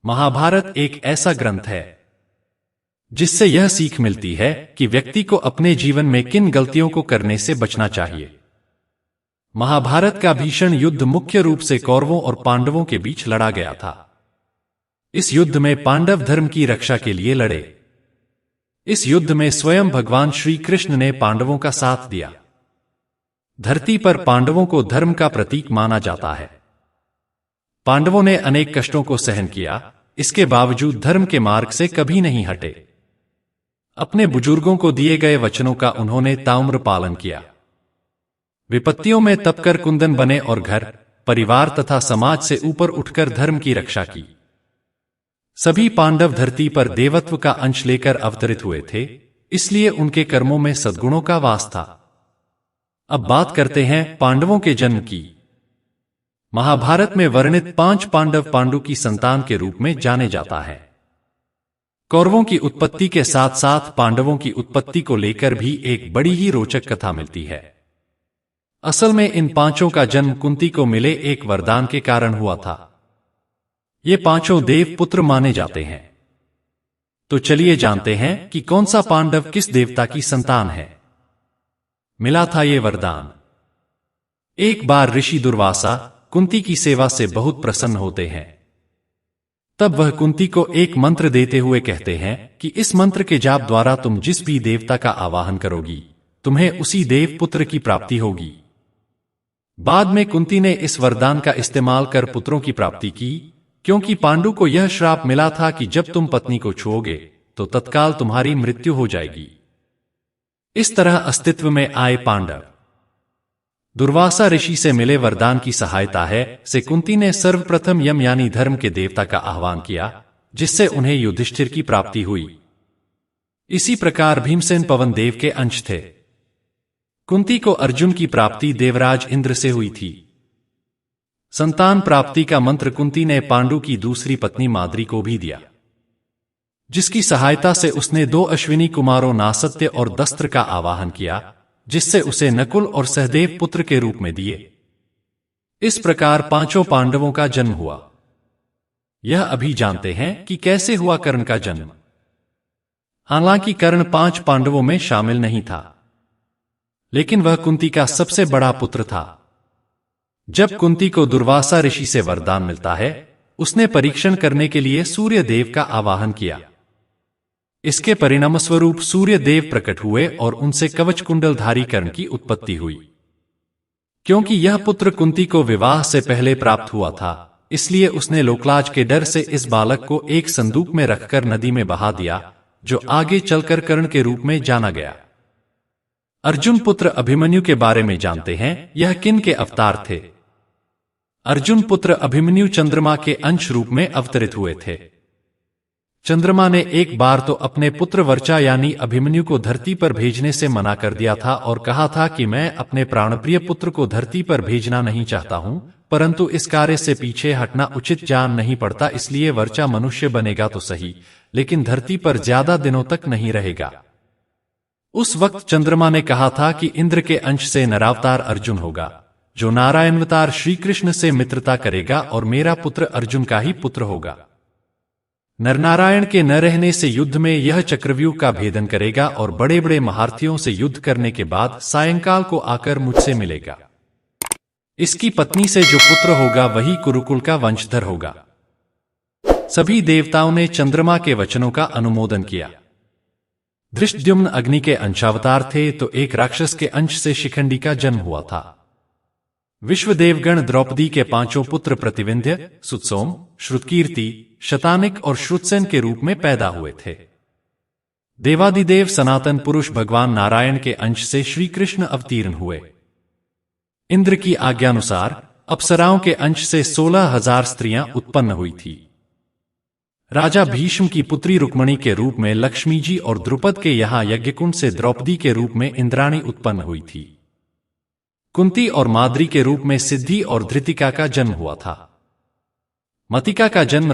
महाभारत एक ऐसा ग्रंथ है जिससे यह सीख मिलती है कि व्यक्ति को अपने जीवन में किन गलतियों को करने से बचना चाहिए। महाभारत का भीषण युद्ध मुख्य रूप से कौरवों और पांडवों के बीच लड़ा गया था। इस युद्ध में पांडव धर्म की रक्षा के लिए लड़े। इस युद्ध में स्वयं भगवान श्री कृष्ण ने पांडवों का साथ दिया। धरती पर पांडवों को धर्म का प्रतीक माना जाता है। पांडवों ने अनेक कष्टों को सहन किया, इसके बावजूद धर्म के मार्ग से कभी नहीं हटे। अपने बुजुर्गों को दिए गए वचनों का उन्होंने ताम्र पालन किया। विपत्तियों में तपकर कुंदन बने और घर, परिवार तथा समाज से ऊपर उठकर धर्म की रक्षा की। सभी पांडव धरती पर देवत्व का अंश लेकर अवतरित हुए थे, इसलिए उनके कर्मों में सद्गुणों का वास था। अब बात करते हैं पांडवों के जन्म की। महाभारत में वर्णित 5 पांडव पांडु की संतान के रूप में जाने जाता है। कौरवों की उत्पत्ति के साथ साथ पांडवों की उत्पत्ति को लेकर भी एक बड़ी ही रोचक कथा मिलती है। असल में इन पांचों का जन्म कुंती को मिले एक वरदान के कारण हुआ था। ये पांचों देव पुत्र माने जाते हैं। तो चलिए जानते हैं कि कौन सा पांडव किस देवता की संतान है। मिला था ये वरदान। एक बार ऋषि दुर्वासा कुंती की सेवा से बहुत प्रसन्न होते हैं। तब वह कुंती को एक मंत्र देते हुए कहते हैं कि इस मंत्र के जाप द्वारा तुम जिस भी देवता का आवाहन करोगी, तुम्हें उसी देव पुत्र की प्राप्ति होगी। बाद में कुंती ने इस वरदान का इस्तेमाल कर पुत्रों की प्राप्ति की, क्योंकि पांडु को यह श्राप मिला था कि जब तुम पत्नी को छुओगे तो तत्काल तुम्हारी मृत्यु हो जाएगी। इस तरह अस्तित्व में आए पांडव। दुर्वासा ऋषि से मिले वरदान की सहायता से कुंती ने सर्वप्रथम यम यानी धर्म के देवता का आह्वान किया, जिससे उन्हें युधिष्ठिर की प्राप्ति हुई। इसी प्रकार भीमसेन पवन देव के अंश थे। कुंती को अर्जुन की प्राप्ति देवराज इंद्र से हुई थी। संतान प्राप्ति का मंत्र कुंती ने पांडु की दूसरी पत्नी माद्री को भी दिया, जिसकी सहायता से उसने 2 अश्विनी कुमारों नासत्य और दस्त्र का आवाहन किया, जिससे उसे नकुल और सहदेव पुत्र के रूप में दिए। इस प्रकार पांचों पांडवों का जन्म हुआ। यह अभी जानते हैं कि कैसे हुआ कर्ण का जन्म। हालांकि कर्ण 5 पांडवों में शामिल नहीं था, लेकिन वह कुंती का सबसे बड़ा पुत्र था। जब कुंती को दुर्वासा ऋषि से वरदान मिलता है, उसने परीक्षण करने के लिए सूर्य देव का आवाहन किया। इसके परिणामस्वरूप सूर्य देव प्रकट हुए और उनसे कवच कुंडलधारी कर्ण की उत्पत्ति हुई। क्योंकि यह पुत्र कुंती को विवाह से पहले प्राप्त हुआ था, इसलिए उसने लोकलाज के डर से इस बालक को एक संदूक में रखकर नदी में बहा दिया, जो आगे चलकर कर्ण के रूप में जाना गया। अर्जुन पुत्र अभिमन्यु के बारे में जानते हैं। यह किन के अवतार थे? अर्जुन पुत्र अभिमन्यु चंद्रमा के अंश रूप में अवतरित हुए थे। चंद्रमा ने एक बार तो अपने पुत्र वर्चा यानी अभिमन्यु को धरती पर भेजने से मना कर दिया था और कहा था कि मैं अपने प्राणप्रिय पुत्र को धरती पर भेजना नहीं चाहता हूं, परंतु इस कार्य से पीछे हटना उचित जान नहीं पड़ता, इसलिए वर्चा मनुष्य बनेगा तो सही, लेकिन धरती पर ज्यादा दिनों तक नहीं रहेगा। उस वक्त चंद्रमा ने कहा था कि इंद्र के अंश से नरावतार अर्जुन होगा, जो नारायणावतार श्री कृष्ण से मित्रता करेगा और मेरा पुत्र अर्जुन का ही पुत्र होगा। नरनारायण के न रहने से युद्ध में यह चक्रव्यूह का भेदन करेगा और बड़े बड़े महारथियों से युद्ध करने के बाद सायंकाल को आकर मुझसे मिलेगा। इसकी पत्नी से जो पुत्र होगा वही कुरुकुल का वंशधर होगा। सभी देवताओं ने चंद्रमा के वचनों का अनुमोदन किया। धृष्टद्युम्न अग्नि के अंशावतार थे, तो एक राक्षस के अंश से शिखंडी का जन्म हुआ था। विश्वदेवगण द्रौपदी के 5 पुत्र प्रतिविंध्य, सुतसोम, श्रुतकीर्ति, शतानिक और श्रुतसेन के रूप में पैदा हुए थे। देवादिदेव सनातन पुरुष भगवान नारायण के अंश से श्री कृष्ण अवतीर्ण हुए। इंद्र की आज्ञानुसार अप्सराओं के अंश से 16,000 स्त्रियां उत्पन्न हुई थी। राजा भीष्म की पुत्री रुक्मणी के रूप में लक्ष्मी जी और द्रुपद के यहाँ यज्ञकुंड से द्रौपदी के रूप में इंद्राणी उत्पन्न हुई थी। कुंती और माद्री के रूप में सिद्धि और धृतिका का जन्म हुआ था। मतिका का जन्म